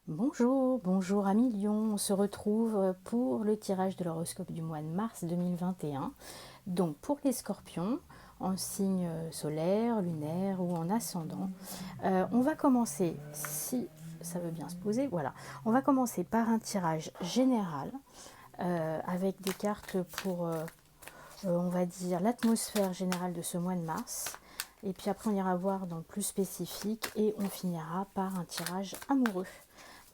Bonjour, bonjour amis Lion, on se retrouve pour le tirage de l'horoscope du mois de mars 2021. Donc pour les scorpions, en signe solaire, lunaire ou en ascendant, on va commencer, si ça veut bien se poser, voilà, on va commencer par un tirage général avec des cartes pour, on va dire, l'atmosphère générale de ce mois de mars. Et puis après on ira voir dans le plus spécifique et on finira par un tirage amoureux.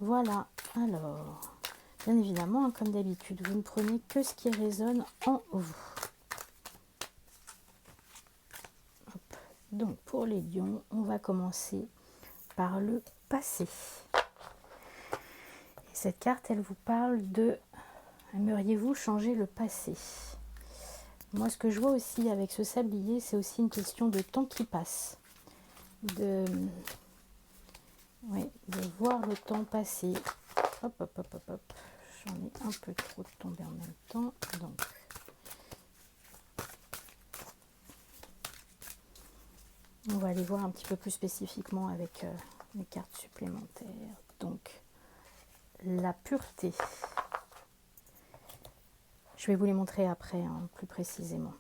Voilà, alors, bien évidemment, hein, comme d'habitude, vous ne prenez que ce qui résonne en vous. Hop. Donc, pour les lions, on va commencer par le passé. Et cette carte, elle vous parle de « Aimeriez-vous changer le passé ?» Moi, ce que je vois aussi avec ce sablier, c'est aussi une question de temps qui passe. De voir le temps passer. Hop, hop, hop, hop, hop. J'en ai un peu trop tombé en même temps. Donc, on va aller voir un petit peu plus spécifiquement avec les cartes supplémentaires. Donc, la pureté. Je vais vous les montrer après, hein, plus précisément.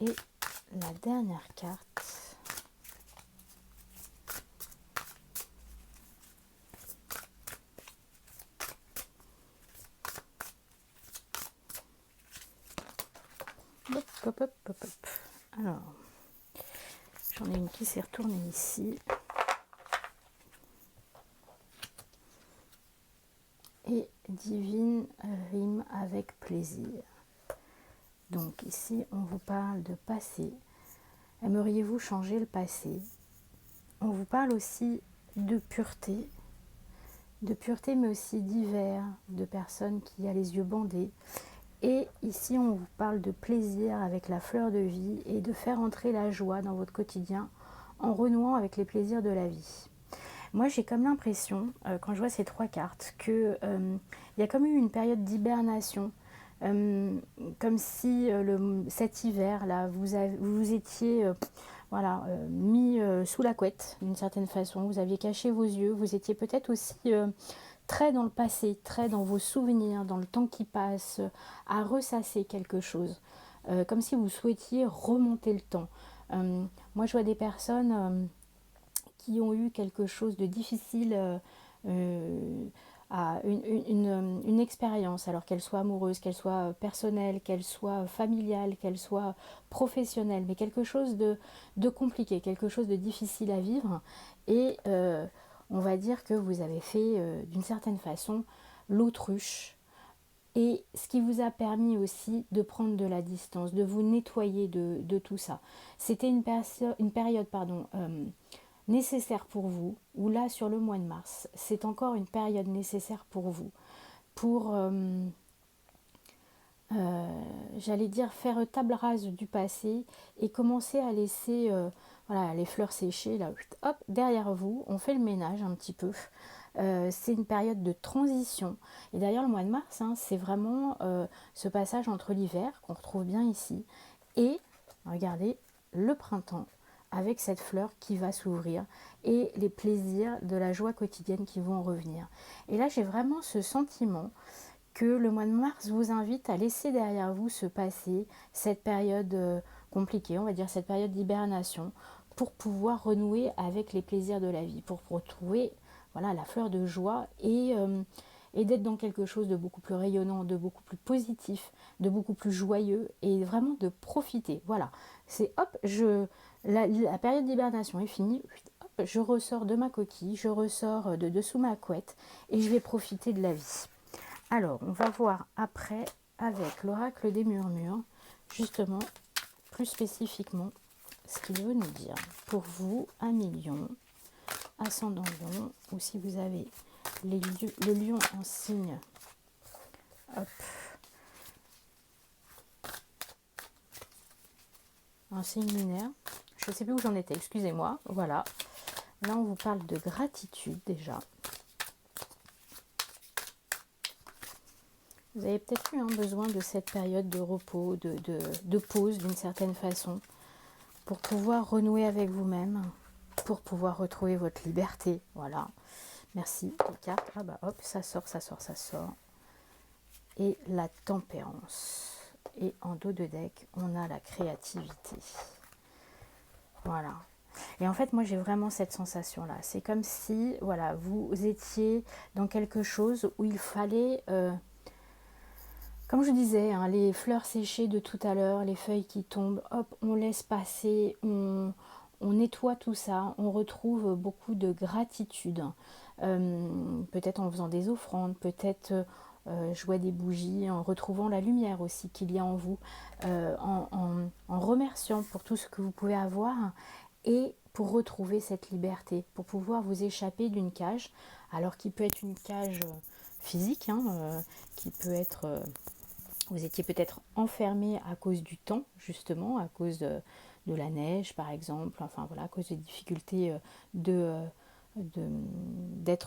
Et la dernière carte. Hop, hop, hop, hop, hop. Alors, j'en ai une qui s'est retournée ici. Et divine rime avec plaisir. Donc ici, on vous parle de passé. Aimeriez-vous changer le passé? On vous parle aussi de pureté mais aussi d'hiver, de personnes qui a les yeux bandés. Et ici, on vous parle de plaisir avec la fleur de vie et de faire entrer la joie dans votre quotidien en renouant avec les plaisirs de la vie. Moi, j'ai comme l'impression, quand je vois ces trois cartes, qu'il y a comme eu une période d'hibernation, comme si cet hiver-là, vous étiez mis sous la couette d'une certaine façon, vous aviez caché vos yeux, vous étiez peut-être aussi très dans le passé, très dans vos souvenirs, dans le temps qui passe, à ressasser quelque chose, comme si vous souhaitiez remonter le temps. Moi, je vois des personnes qui ont eu quelque chose de difficile, à une expérience, alors qu'elle soit amoureuse, qu'elle soit personnelle, qu'elle soit familiale, qu'elle soit professionnelle, mais quelque chose de compliqué, quelque chose de difficile à vivre. Et on va dire que vous avez fait d'une certaine façon l'autruche. Et ce qui vous a permis aussi de prendre de la distance, de vous nettoyer de tout ça. C'était une période nécessaire pour vous, ou là sur le mois de mars, c'est encore une période nécessaire pour vous, pour, j'allais dire, faire table rase du passé et commencer à laisser les fleurs sécher, là, hop, derrière vous, on fait le ménage un petit peu. C'est une période de transition. Et d'ailleurs, le mois de mars, hein, c'est vraiment ce passage entre l'hiver, qu'on retrouve bien ici, et, regardez, le printemps, avec cette fleur qui va s'ouvrir, et les plaisirs de la joie quotidienne qui vont revenir. Et là, j'ai vraiment ce sentiment que le mois de mars vous invite à laisser derrière vous ce passé, cette période compliquée, on va dire cette période d'hibernation, pour pouvoir renouer avec les plaisirs de la vie, pour retrouver la fleur de joie et d'être dans quelque chose de beaucoup plus rayonnant, de beaucoup plus positif, de beaucoup plus joyeux et vraiment de profiter. Voilà, c'est hop, la période d'hibernation est finie, hop, je ressors de ma coquille, je ressors de dessous ma couette et je vais profiter de la vie. Alors, on va voir après avec l'oracle des murmures, justement, plus spécifiquement, ce qu'il veut nous dire. Pour vous, amis lion, ascendant lion, ou si vous avez le lion en signe, hop, en signe lunaire, je ne sais plus où j'en étais, excusez-moi, voilà. Là, on vous parle de gratitude déjà. Vous avez peut-être eu besoin de cette période de repos, de pause d'une certaine façon, pour pouvoir renouer avec vous-même, pour pouvoir retrouver votre liberté, voilà. Merci, les cartes. Ah bah hop, ça sort, ça sort, ça sort. Et la tempérance. Et en dos de deck, on a la créativité. Voilà. Et en fait, moi, j'ai vraiment cette sensation-là. C'est comme si, voilà, vous étiez dans quelque chose où il fallait, comme je disais, hein, les fleurs séchées de tout à l'heure, les feuilles qui tombent, hop, on laisse passer, on nettoie tout ça, on retrouve beaucoup de gratitude. Peut-être en faisant des offrandes, peut-être jouer des bougies, en retrouvant la lumière aussi qu'il y a en vous, en remerciant pour tout ce que vous pouvez avoir et pour retrouver cette liberté, pour pouvoir vous échapper d'une cage, alors qui peut être une cage physique, hein, qui peut être... vous étiez peut-être enfermé à cause du temps, justement, à cause de la neige, par exemple, enfin voilà, à cause des difficultés d'être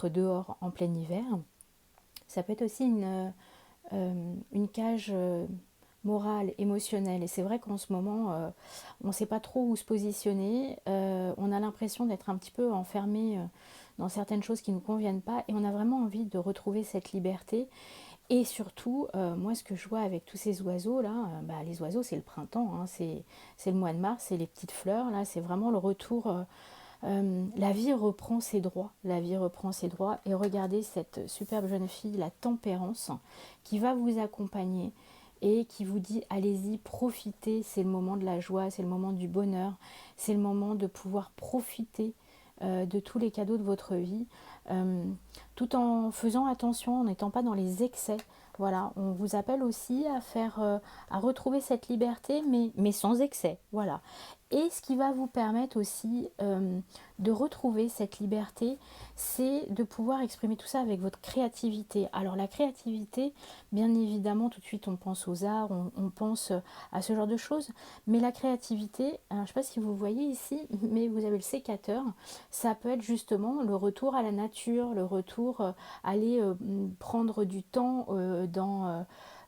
dehors en plein hiver. Ça peut être aussi une cage morale, émotionnelle. Et c'est vrai qu'en ce moment, on ne sait pas trop où se positionner. On a l'impression d'être un petit peu enfermé dans certaines choses qui ne nous conviennent pas. Et on a vraiment envie de retrouver cette liberté. Et surtout, moi, ce que je vois avec tous ces oiseaux-là, bah, les oiseaux, c'est le printemps, hein, c'est le mois de mars, c'est les petites fleurs, là, c'est vraiment le retour. La vie reprend ses droits, la vie reprend ses droits. Et regardez cette superbe jeune fille, la tempérance, qui va vous accompagner et qui vous dit, allez-y, profitez, c'est le moment de la joie, c'est le moment du bonheur, c'est le moment de pouvoir profiter de tous les cadeaux de votre vie, euh, tout en faisant attention, en n'étant pas dans les excès. Voilà, on vous appelle aussi à faire, à retrouver cette liberté, mais sans excès. Voilà. Et ce qui va vous permettre aussi de retrouver cette liberté, c'est de pouvoir exprimer tout ça avec votre créativité. Alors la créativité, bien évidemment, tout de suite on pense aux arts, on pense à ce genre de choses, mais la créativité, alors, je ne sais pas si vous voyez ici, mais vous avez le sécateur, ça peut être justement le retour à la nature, le retour, aller prendre du temps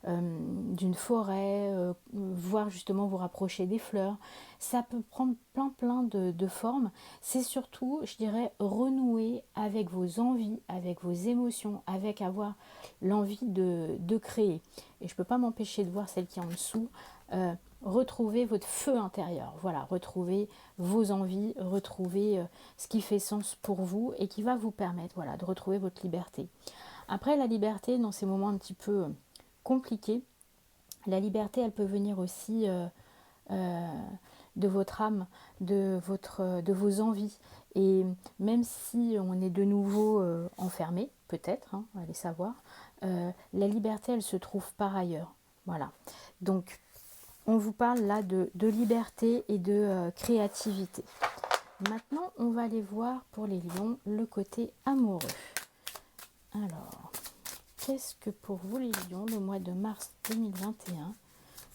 d'une forêt, voir justement vous rapprocher des fleurs. Ça peut prendre plein de formes. C'est surtout, je dirais, renouer avec vos envies, avec vos émotions, avec avoir l'envie de créer. Et je ne peux pas m'empêcher de voir celle qui est en dessous. Retrouver votre feu intérieur. Voilà, retrouver vos envies, retrouver ce qui fait sens pour vous et qui va vous permettre, voilà, de retrouver votre liberté. Après, la liberté, dans ces moments un petit peu compliqués, la liberté, elle peut venir aussi euh, de votre âme, de vos envies. Et même si on est de nouveau enfermé, peut-être, hein, allez savoir, la liberté, elle se trouve par ailleurs. Voilà. Donc, on vous parle là de liberté et de créativité. Maintenant, on va aller voir pour les lions le côté amoureux. Alors, qu'est-ce que pour vous les lions, le mois de mars 2021,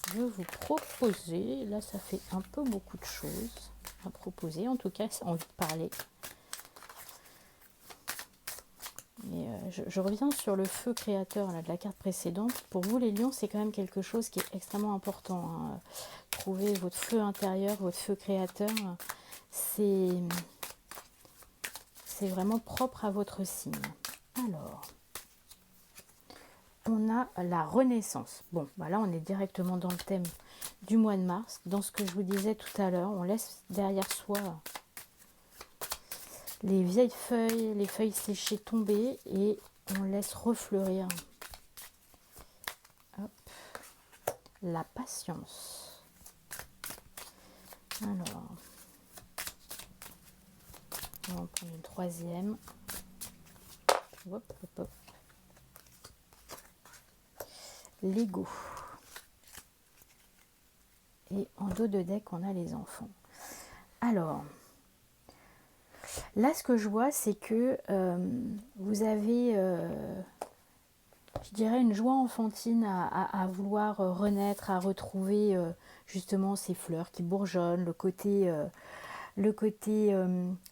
je vais vous proposer, là ça fait un peu beaucoup de choses à proposer, en tout cas c'est envie de parler. Mais je reviens sur le feu créateur là, de la carte précédente. Pour vous les lions, c'est quand même quelque chose qui est extrêmement important, hein. Trouver votre feu intérieur, votre feu créateur, c'est vraiment propre à votre signe. Alors, on a la renaissance. Bon, bah là on est directement dans le thème du mois de mars. Dans ce que je vous disais tout à l'heure, on laisse derrière soi les vieilles feuilles, les feuilles séchées tomber et on laisse refleurir, hop, la patience. Alors, on va en prendre une troisième. Hop, hop, hop. L'ego. Et en dos de deck, on a les enfants. Alors, là, ce que je vois, c'est que vous avez, je dirais, une joie enfantine à vouloir renaître, à retrouver justement ces fleurs qui bourgeonnent, le côté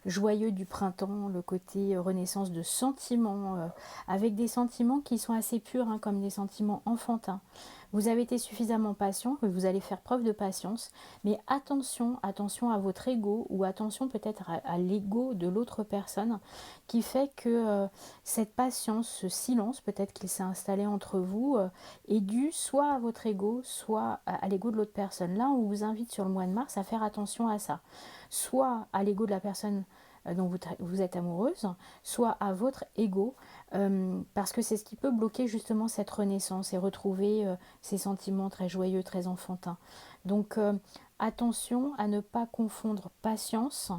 joyeux du printemps, le côté renaissance de sentiments, avec des sentiments qui sont assez purs, hein, comme des sentiments enfantins. Vous avez été suffisamment patient, que vous allez faire preuve de patience, mais attention, attention à votre ego ou attention peut-être à l'ego de l'autre personne qui fait que cette patience, ce silence peut-être qu'il s'est installé entre vous est dû soit à votre ego, soit à l'ego de l'autre personne. Là, on vous invite sur le mois de mars à faire attention à ça, soit à l'ego de la personne dont vous êtes amoureuse, soit à votre ego, parce que c'est ce qui peut bloquer justement cette renaissance et retrouver ces sentiments très joyeux, très enfantins. Donc attention à ne pas confondre patience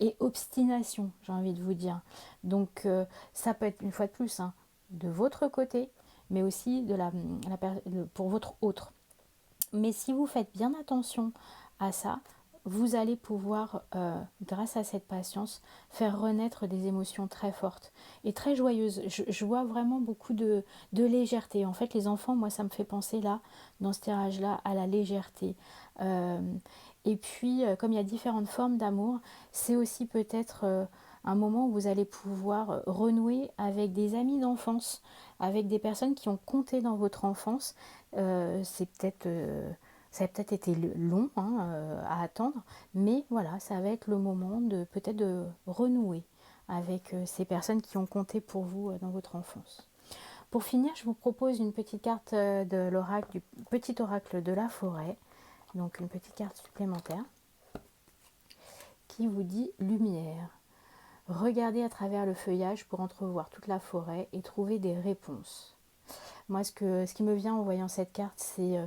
et obstination, j'ai envie de vous dire. Donc ça peut être une fois de plus de votre côté, mais aussi pour votre autre. Mais si vous faites bien attention à ça, vous allez pouvoir, grâce à cette patience, faire renaître des émotions très fortes et très joyeuses. Je vois vraiment beaucoup de légèreté. En fait, les enfants, moi, ça me fait penser là, dans ce tirage-là, à la légèreté. Euh, et puis, comme il y a différentes formes d'amour, c'est aussi peut-être un moment où vous allez pouvoir renouer avec des amis d'enfance, avec des personnes qui ont compté dans votre enfance. C'est peut-être ça a peut-être été long à attendre, mais voilà, ça va être le moment de peut-être de renouer avec ces personnes qui ont compté pour vous dans votre enfance. Pour finir, je vous propose une petite carte de l'oracle, du petit oracle de la forêt, donc une petite carte supplémentaire qui vous dit lumière. Regardez à travers le feuillage pour entrevoir toute la forêt et trouver des réponses. Moi, ce qui me vient en voyant cette carte, c'est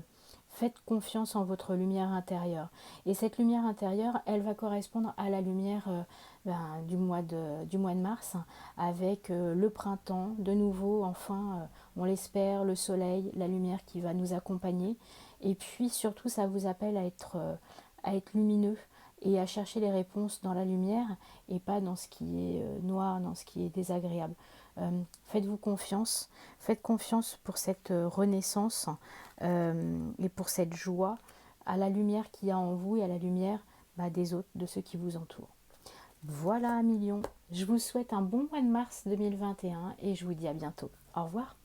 faites confiance en votre lumière intérieure. Et cette lumière intérieure, elle va correspondre à la lumière du mois de mars, avec le printemps, de nouveau, enfin, on l'espère, le soleil, la lumière qui va nous accompagner. Et puis surtout, ça vous appelle à être lumineux et à chercher les réponses dans la lumière et pas dans ce qui est noir, dans ce qui est désagréable. Faites-vous confiance, faites confiance pour cette renaissance et pour cette joie à la lumière qu'il y a en vous et à la lumière des autres, de ceux qui vous entourent. Voilà, millions. Je vous souhaite un bon mois de mars 2021 et je vous dis à bientôt. Au revoir.